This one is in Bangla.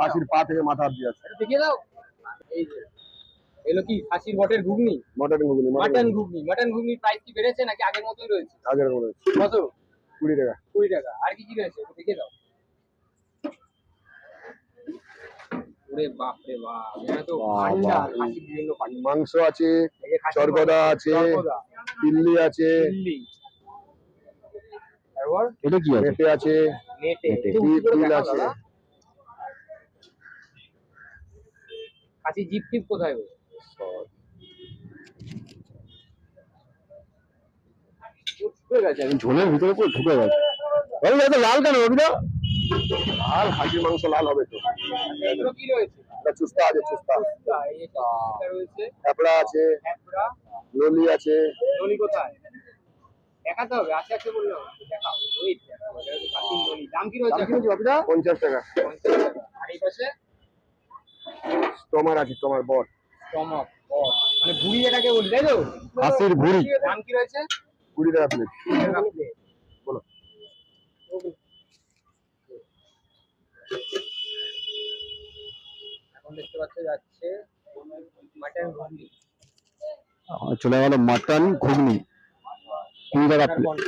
খাসির পা থেকে মাথা অব্দি আছে। দেখিয়ে দাও। এই যে এলো কি খাসির বটের ঘুগনি, মটন ঘুগনি। মাটন ঘুগনি। মাটন ঘুগনির প্রাইস কি বেড়েছে নাকি আগের মতোই রয়েছে? আগের মতো কত? 20 টাকা। 20 টাকা। আর কি কি রয়েছে দেখিয়ে দাও। ওরে বাপ রে বাপ, এটা তো ঠান্ডা খাসির বিভিন্ন পাটি। মাংস আছে, চরকদা আছে, দিল্লি আছে, দিল্লি। তারপর এটা কি আছে? মেটে আছে, নেটে তিল আছে। খাসি জিপ টিপ কোথায় গো? ঢুকে গেছে। আমি ঝোলের ভিতরে পুরো ঢুকে গেছে। আরে এটা লাল কেন অভিদা? লাল খাসির মাংস লাল হবে তো। এগুলো কি রয়েছে? এটা চুস্তা আছে, চুস্তা। এই যে চুস্তা রয়েছে, হ্যাপড়া আছে, হ্যাপড়া, ললি আছে। নলি কোথায়? দেখাতে হবে, আছে আছে বললো দেখাও। ওই দেখাও, এটা হচ্ছে খাসির নলি। দাম কি রয়েছে? 50 টাকা। 50 টাকা। আর এই পাশে স্টমার আছে, স্টমার বট। স্টমাক বট, মানে ভুঁড়ি এটাকে বলি তাই তো? খাসির ভুঁড়ি। দাম কি রয়েছে? 20 টাকা প্লেট। 20 টাকা প্লেট। বলো। এখন দেখতে পাচ্ছ যাচ্ছে মাটন ঘুগনি। চলে গেল মাটন ঘুগনি 20 টাকা প্লেট।